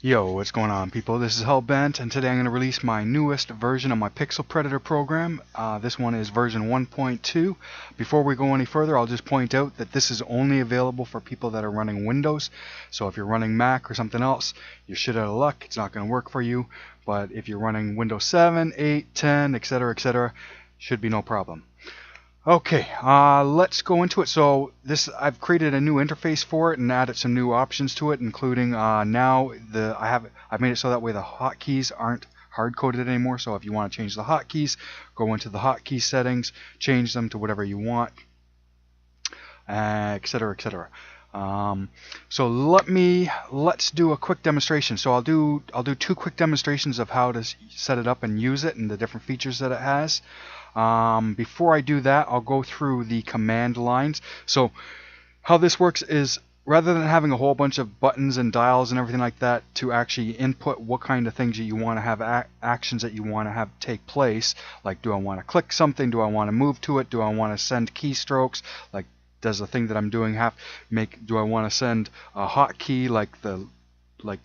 Yo, what's going on, people? This is Hellbent, and today I'm going to release my newest version of my Pixel Predator program. This one is version 1.2. Before we go any further, I'll just point out that this is only available for people that are running Windows. So if you're running Mac or something else, you're shit out of luck. It's not going to work for you. But if you're running Windows 7, 8, 10, etc., should be no problem. Okay, let's go into it. So I've created a new interface for it and added some new options to it, including now I've made it so that way the hotkeys aren't hard-coded anymore. So if you want to change the hotkeys, go into the hotkey settings, change them to whatever you want, etc. So let's do a quick demonstration. So I'll do two quick demonstrations of how to set it up and use it and the different features that it has. Before I do that, I'll go through the command lines. So how this works is, rather than having a whole bunch of buttons and dials and everything like that to actually input what kind of things that you want to have, actions that you want to have take place, like do I want to click something, do I want to move to it, do I want to send keystrokes, like does the thing that I'm doing do I want to send a hotkey, like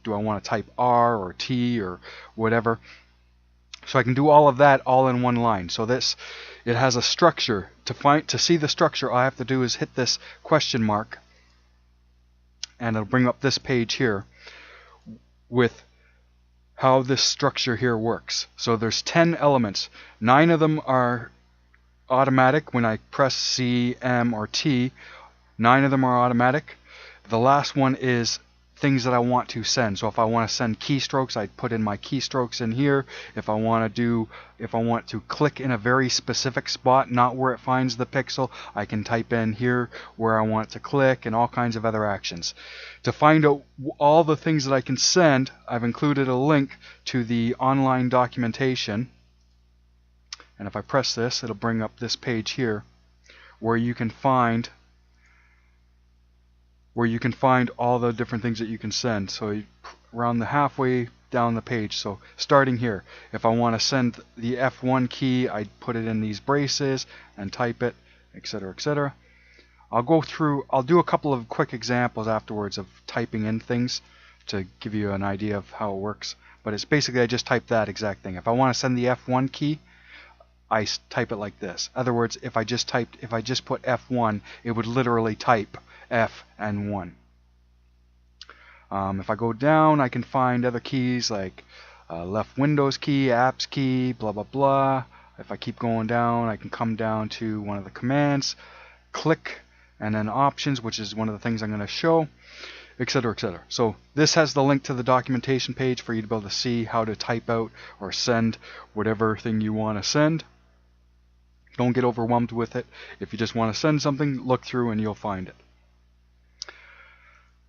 do I want to type R or T or whatever. So I can do all of that all in one line. So it has a structure. To see the structure, all I have to do is hit this question mark, and it'll bring up this page here with how this structure here works. So there's 10 elements. 9 of them are automatic when I press C, M, or T. 9 of them are automatic. The last one is things that I want to send. So if I want to send keystrokes, I put in my keystrokes in here. If I want to click in a very specific spot, not where it finds the pixel, I can type in here where I want it to click, and all kinds of other actions. To find out all the things that I can send, I've included a link to the online documentation. And if I press this, it'll bring up this page here where you can find all the different things that you can send. So around the halfway down the page. So starting here, if I want to send the F1 key, I put it in these braces and type it, etc. I'll do a couple of quick examples afterwards of typing in things to give you an idea of how it works. But it's basically, I just type that exact thing. If I want to send the F1 key, I type it like this. In other words, if I just put F1, it would literally type F and 1. If I go down, I can find other keys like left Windows key, apps key, blah blah blah. If I keep going down, I can come down to one of the commands, click, and then options, which is one of the things I'm going to show, etc. So this has the link to the documentation page for you to be able to see how to type out or send whatever thing you want to send. Don't get overwhelmed with it. If you just want to send something, look through and you'll find it.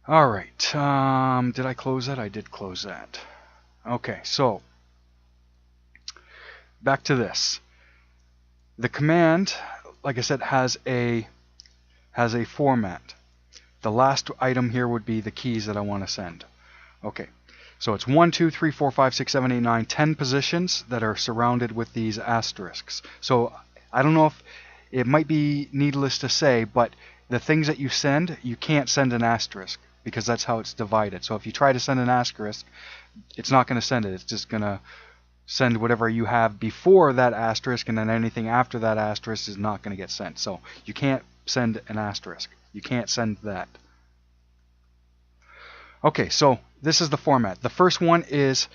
Alright, did I close that? I did close that. Okay, so back to this. The command, like I said, has a format. The last item here would be the keys that I want to send. Okay, so it's 1, 2, 3, 4, 5, 6, 7, 8, 9, 10 positions that are surrounded with these asterisks. So I don't know if it might be needless to say, but the things that you send, you can't send an asterisk because that's how it's divided. So if you try to send an asterisk, it's not going to send it. It's just going to send whatever you have before that asterisk, and then anything after that asterisk is not going to get sent. So you can't send an asterisk. You can't send that. Okay, so this is the format. The first one is,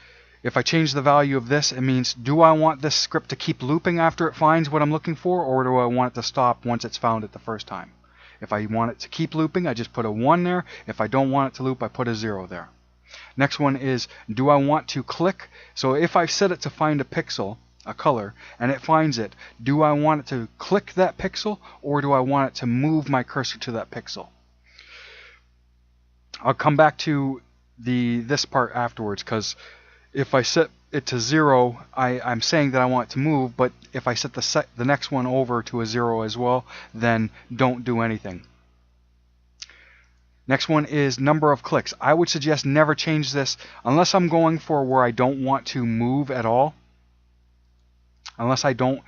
if I change the value of this, it means, do I want this script to keep looping after it finds what I'm looking for, or do I want it to stop once it's found it the first time? If I want it to keep looping, I just put a 1 there. If I don't want it to loop, I put a 0 there. Next one is, do I want to click? So if I set it to find a pixel, a color, and it finds it, do I want it to click that pixel, or do I want it to move my cursor to that pixel? I'll come back to this part afterwards, because if I set it to 0, I'm saying that I want it to move, but if I set the next one over to a 0 as well, then don't do anything. Next one is number of clicks. I would suggest never change this unless I'm going for where I don't want to move at all. Unless I don't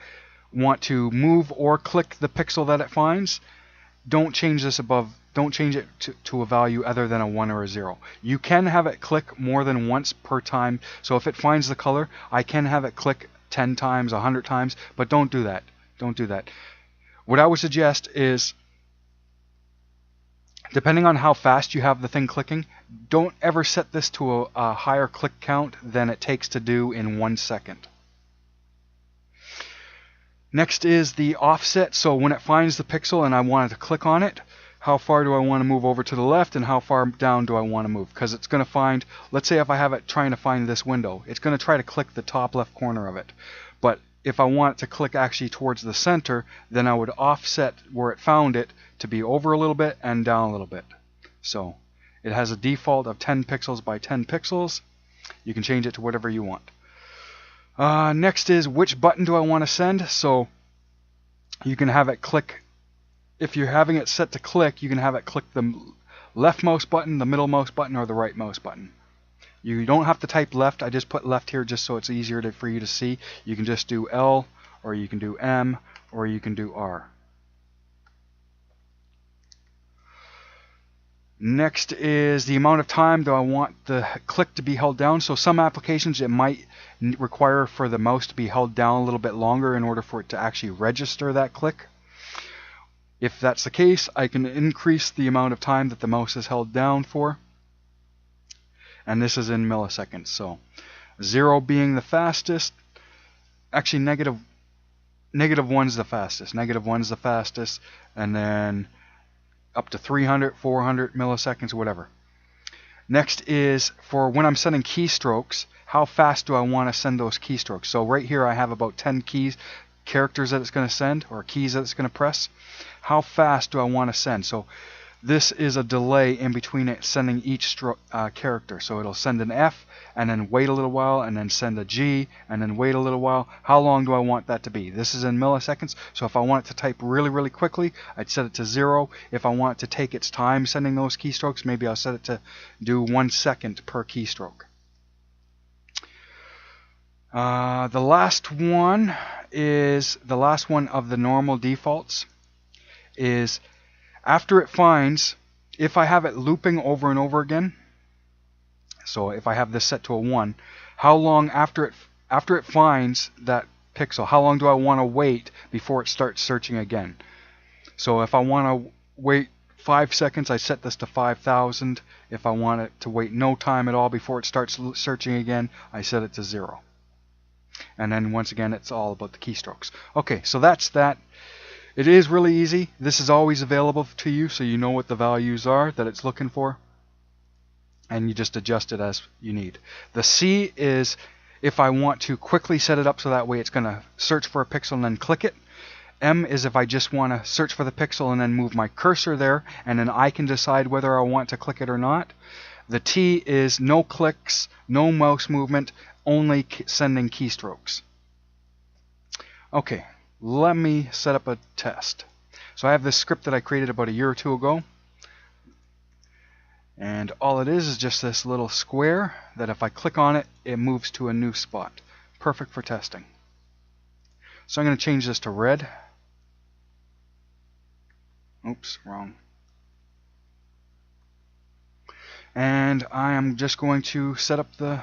want to move or click the pixel that it finds, don't change this above don't change it to a value other than a 1 or a 0. You can have it click more than once per time. So if it finds the color, I can have it click 10 times, 100 times, but don't do that. Don't do that. What I would suggest is, depending on how fast you have the thing clicking, don't ever set this to a higher click count than it takes to do in 1 second. Next is the offset. So when it finds the pixel and I wanted to click on it, how far do I want to move over to the left and how far down do I want to move? Because it's going to find, let's say if I have it trying to find this window, it's going to try to click the top left corner of it. But if I want it to click actually towards the center, then I would offset where it found it to be over a little bit and down a little bit. So it has a default of 10 pixels by 10 pixels. You can change it to whatever you want. Next is, which button do I want to send? So you can have it click, if you're having it set to click, you can have it click the left mouse button, the middle mouse button, or the right mouse button. You don't have to type left. I just put left here just so it's easier for you to see. You can just do L, or you can do M, or you can do R. Next is the amount of time do I want the click to be held down. So some applications it might require for the mouse to be held down a little bit longer in order for it to actually register that click. If that's the case, I can increase the amount of time that the mouse is held down for. And this is in milliseconds. So 0 being the fastest, actually negative 1's the fastest. Negative 1's the fastest, and then up to 300, 400 milliseconds, whatever. Next is for when I'm sending keystrokes, how fast do I want to send those keystrokes? So right here I have about 10 characters that it's going to send, or keys that it's going to press. How fast do I want to send? So this is a delay in between it sending each character. So it'll send an F and then wait a little while and then send a G and then wait a little while. How long do I want that to be? This is in milliseconds. So if I want it to type really, really quickly, I'd set it to 0. If I want it to take its time sending those keystrokes, maybe I'll set it to do 1 second per keystroke. The last one is the last one of the normal defaults is after it finds, if I have it looping over and over again, so if I have this set to a 1, how long after it finds that pixel, how long do I want to wait before it starts searching again? So if I want to wait 5 seconds, I set this to 5,000. If I want it to wait no time at all before it starts searching again, I set it to 0. And then once again, it's all about the keystrokes. Okay, so that's that. It is really easy. This is always available to you, so you know what the values are that it's looking for. And you just adjust it as you need. The C is if I want to quickly set it up so that way it's going to search for a pixel and then click it. M is if I just want to search for the pixel and then move my cursor there, and then I can decide whether I want to click it or not. The T is no clicks, no mouse movement, only sending keystrokes. Okay, let me set up a test. So I have this script that I created about a year or two ago. And all it is just this little square that if I click on it, it moves to a new spot. Perfect for testing. So I'm going to change this to red. Oops, wrong. And I am just going to set up the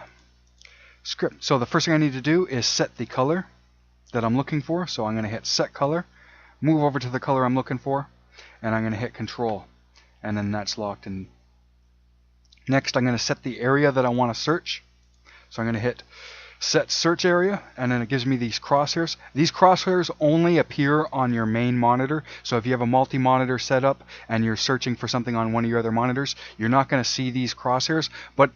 script. So the first thing I need to do is set the color that I'm looking for. So I'm going to hit set color, move over to the color I'm looking for, and I'm going to hit control. And then that's locked in. Next, I'm going to set the area that I want to search. So I'm going to hit set search area, and then it gives me these crosshairs. These crosshairs only appear on your main monitor. So if you have a multi-monitor setup and you're searching for something on one of your other monitors, you're not going to see these crosshairs, but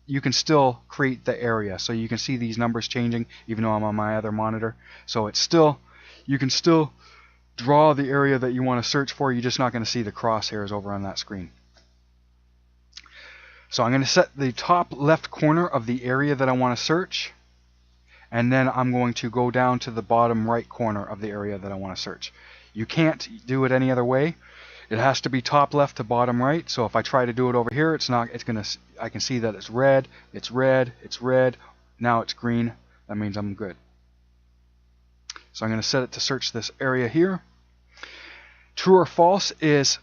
you can still create the area. So you can see these numbers changing even though I'm on my other monitor. So it's still, you can still draw the area that you want to search for. You're just not going to see the crosshairs over on that screen. So I'm going to set the top left corner of the area that I want to search, and then I'm going to go down to the bottom right corner of the area that I want to search. You can't do it any other way. It has to be top left to bottom right. So if I try to do it over here, it's not. It's going to. I can see that it's red. It's red. It's red. Now it's green. That means I'm good. So I'm going to set it to search this area here. True or false is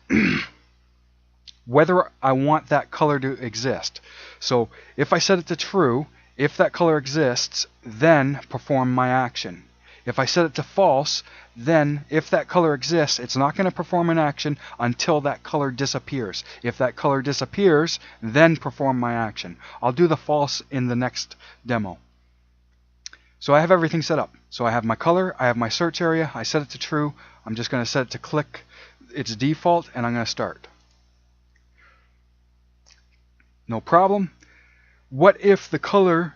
whether I want that color to exist. So if I set it to true, if that color exists, then perform my action. If I set it to false, then if that color exists, it's not going to perform an action until that color disappears. If that color disappears, then perform my action. I'll do the false in the next demo. So I have everything set up. So I have my color, I have my search area, I set it to true. I'm just going to set it to click its default, and I'm going to start. No problem. What if the color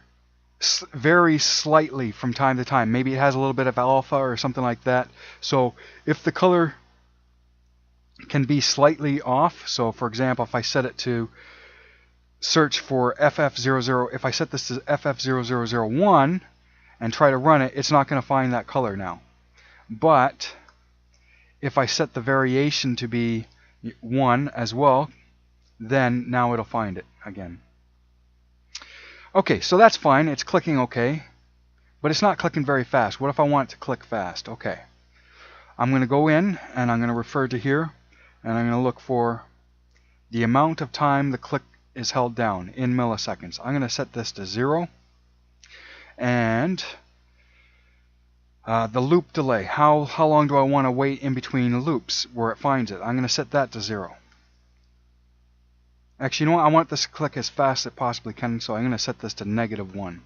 varies slightly from time to time? Maybe it has a little bit of alpha or something like that. So if the color can be slightly off, so for example, if I set it to search for FF00, if I set this to FF0001 and try to run it, it's not going to find that color now. But if I set the variation to be 1 as well, then now it'll find it again. Okay, so that's fine. It's clicking okay, but it's not clicking very fast. What if I want it to click fast? Okay, I'm going to go in and I'm going to refer to here, and I'm going to look for the amount of time the click is held down in milliseconds. I'm going to set this to 0, and the loop delay. How long do I want to wait in between loops where it finds it? I'm going to set that to 0. Actually, you know what? I want this to click as fast as it possibly can, so I'm going to set this to -1.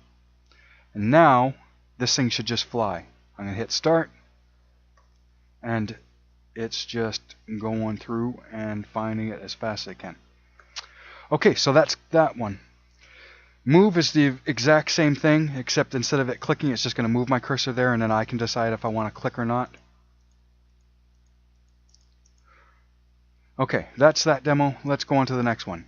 And now, this thing should just fly. I'm going to hit start, and it's just going through and finding it as fast as it can. Okay, so that's that one. Move is the exact same thing, except instead of it clicking, it's just going to move my cursor there, and then I can decide if I want to click or not. Okay, that's that demo. Let's go on to the next one.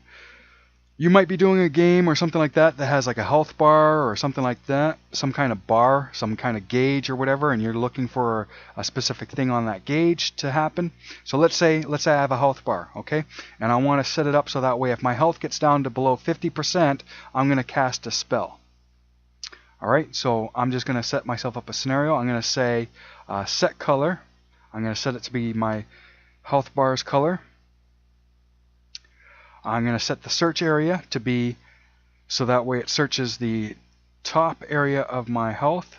You might be doing a game or something like that that has like a health bar or something like that, some kind of bar, some kind of gauge or whatever, and you're looking for a specific thing on that gauge to happen. So let's say I have a health bar, okay? And I want to set it up so that way if my health gets down to below 50%, I'm going to cast a spell. Alright, so I'm just going to set myself up a scenario. I'm going to say set color. I'm going to set it to be my health bar's color. I'm going to set the search area to be so that way it searches the top area of my health.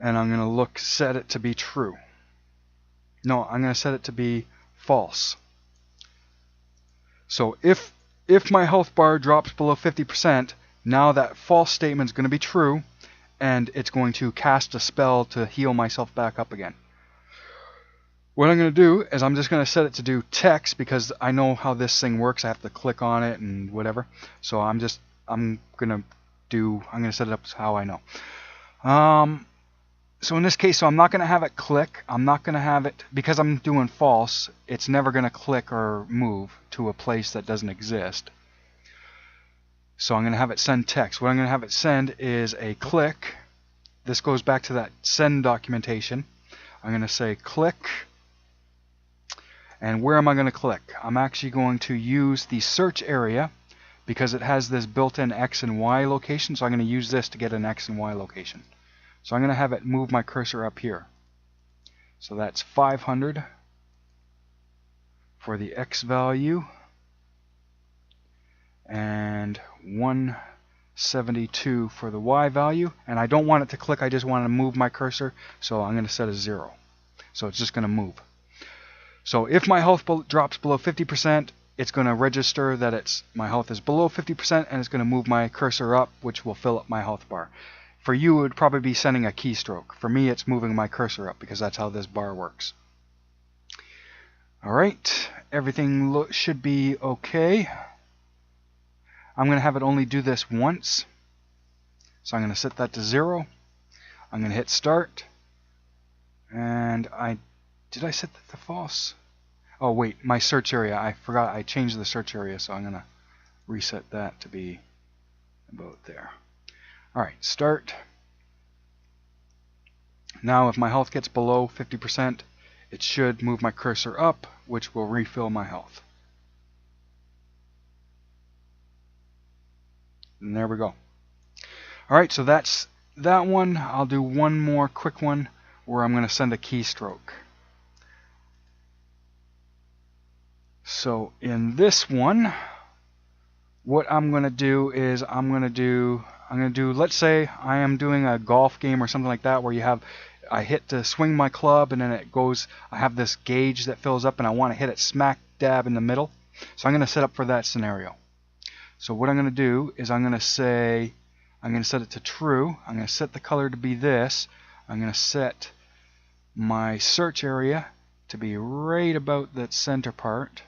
And I'm going to set it to be true. No, I'm going to set it to be false. So if my health bar drops below 50%, now that false statement is going to be true, and it's going to cast a spell to heal myself back up again. What I'm going to do is I'm just going to set it to do text because I know how this thing works. I have to click on it and whatever. So I'm going to set it up how I know. So in this case, I'm not going to have it click. I'm not going to have it, because I'm doing false, it's never going to click or move to a place that doesn't exist. So I'm going to have it send text. What I'm going to have it send is a click. This goes back to that send documentation. I'm going to say click. And where am I going to click? I'm actually going to use the search area because it has this built-in X and Y location. So I'm going to use this to get an X and Y location. So I'm going to have it move my cursor up here. So that's 500 for the X value and 172 for the Y value. And I don't want it to click, I just want to move my cursor. So I'm going to set a 0. So it's just going to move. So if my health drops below 50%, it's going to register that my health is below 50%, and it's going to move my cursor up, which will fill up my health bar. For you, it would probably be sending a keystroke. For me, it's moving my cursor up because that's how this bar works. Alright, everything should be okay. I'm going to have it only do this once. So I'm going to set that to 0. I'm going to hit start. And did I set that to false? Oh wait, my search area. I forgot I changed the search area, so I'm going to reset that to be about there. Alright, start. Now if my health gets below 50%, it should move my cursor up, which will refill my health. And there we go. Alright, so that's that one. I'll do one more quick one where I'm going to send a keystroke. So in this one, what I'm going to do is I'm going to do, let's say I am doing a golf game or something like that where you have, I hit to swing my club and then it goes, I have this gauge that fills up and I want to hit it smack dab in the middle. So I'm going to set up for that scenario. So what I'm going to do is I'm going to say, I'm going to set it to true. I'm going to set the color to be this. I'm going to set my search area to be right about that center part.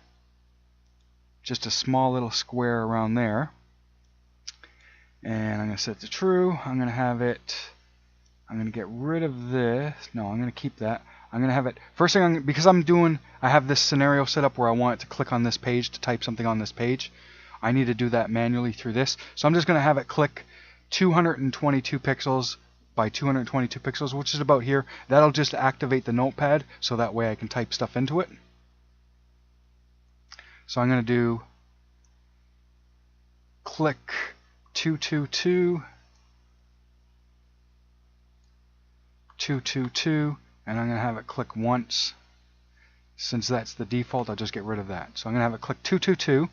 Just a small little square around there. And I'm going to set it to true. I'm going to have it, I'm going to get rid of this. No, I'm going to keep that. I'm going to have it, first thing, because I have this scenario set up where I want it to click on this page to type something on this page. I need to do that manually through this. So I'm just going to have it click 222 pixels by 222 pixels, which is about here. That'll just activate the notepad so that way I can type stuff into it. So I'm going to do click 222, 222, and I'm going to have it click once. Since that's the default, I'll just get rid of that. So I'm going to have it click 222.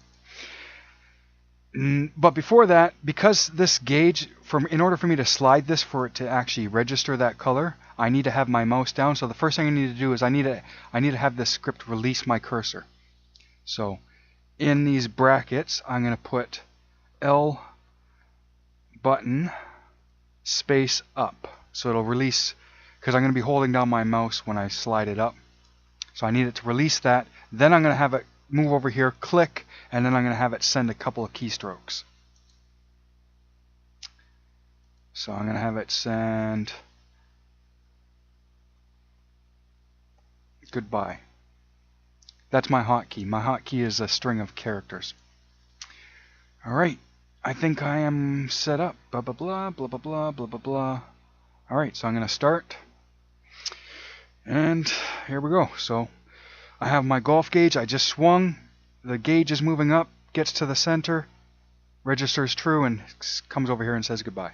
But before that, because this gauge, in order for me to slide this for it to actually register that color, I need to have my mouse down. So the first thing I need to do is I need to have this script release my cursor. So in these brackets, I'm going to put L button space up. So it'll release, because I'm going to be holding down my mouse when I slide it up. So I need it to release that. Then I'm going to have it move over here, click, and then I'm going to have it send a couple of keystrokes. So I'm going to have it send goodbye. That's my hotkey. My hotkey is a string of characters. Alright, I think I am set up. Blah, blah, blah, blah, blah, blah, blah, blah, blah. Alright, so I'm going to start. And here we go. So I have my golf gauge. I just swung. The gauge is moving up, gets to the center, registers true, and comes over here and says goodbye.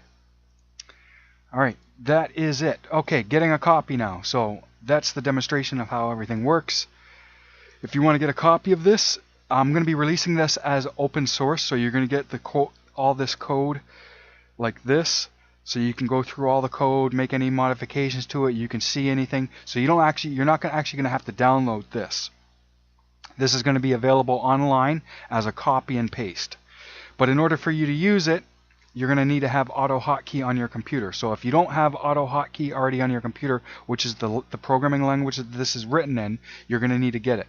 Alright, that is it. Okay, getting a copy now. So that's the demonstration of how everything works. If you want to get a copy of this, I'm going to be releasing this as open source, so you're going to get all this code like this. So you can go through all the code, make any modifications to it. You can see anything. So you're not actually going to have to download this. This is going to be available online as a copy and paste. But in order for you to use it, you're going to need to have AutoHotkey on your computer. So if you don't have AutoHotkey already on your computer, which is the programming language that this is written in, you're going to need to get it.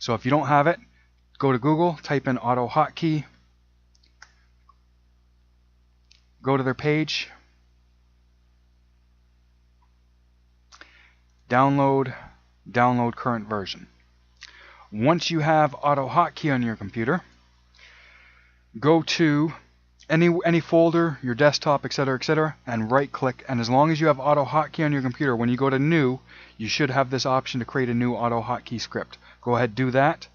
So if you don't have it, go to Google, type in AutoHotkey. Go to their page, download current version. Once you have AutoHotkey on your computer, go to any folder, your desktop, etc., and right click, and as long as you have AutoHotkey on your computer, when you go to new, you should have this option to create a new AutoHotkey script. Go ahead, do that.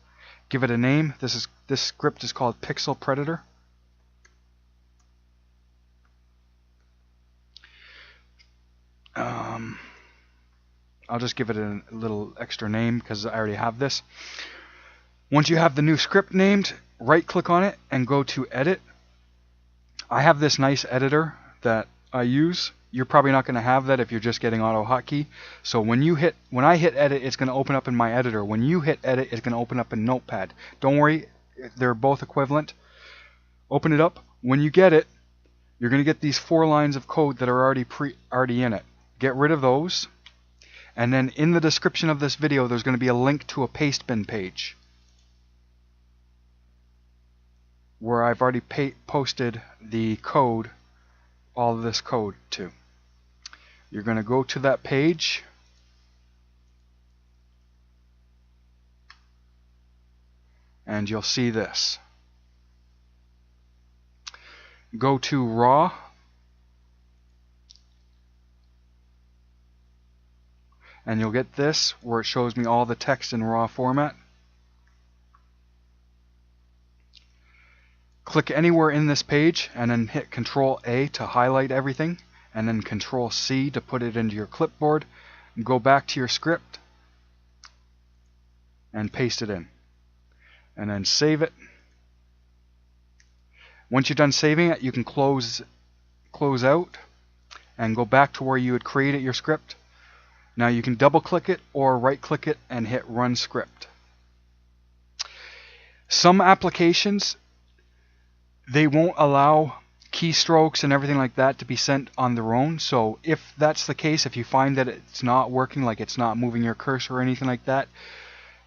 Give it a name. This script is called Pixel Predator. I'll just give it a little extra name because I already have this. Once you have the new script named, right click on it and go to edit. I have this nice editor that I use. You're probably not going to have that if you're just getting AutoHotkey. So when I hit edit, it's going to open up in my editor. When you hit edit, it's going to open up in Notepad. Don't worry, they're both equivalent. Open it up. When you get it, you're going to get these 4 lines of code that are already in it. Get rid of those. And then in the description of this video, there's going to be a link to a Pastebin page where I've already posted the code, all of this code to. You're going to go to that page. And you'll see this. Go to raw. And you'll get this where it shows me all the text in raw format. Click anywhere in this page and then hit Control A to highlight everything, and then Control C to put it into your clipboard. Go back to your script and paste it in. and then save it. Once you're done saving it, you can close out and go back to where you had created your script. Now you can double click it or right click it and hit run script. Some applications, they won't allow keystrokes and everything like that to be sent on their own. So if that's the case, if you find that it's not working, like it's not moving your cursor or anything like that,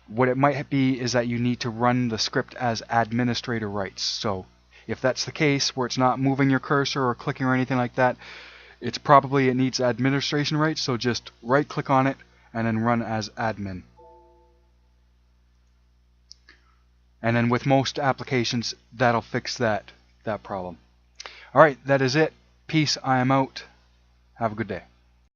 what it might be is that you need to run the script as administrator rights. So if that's the case where it's not moving your cursor or clicking or anything like that, it's probably it needs administration rights. So just right click on it and then run as admin. And then with most applications, that'll fix that problem. Alright, that is it. Peace, I am out. Have a good day.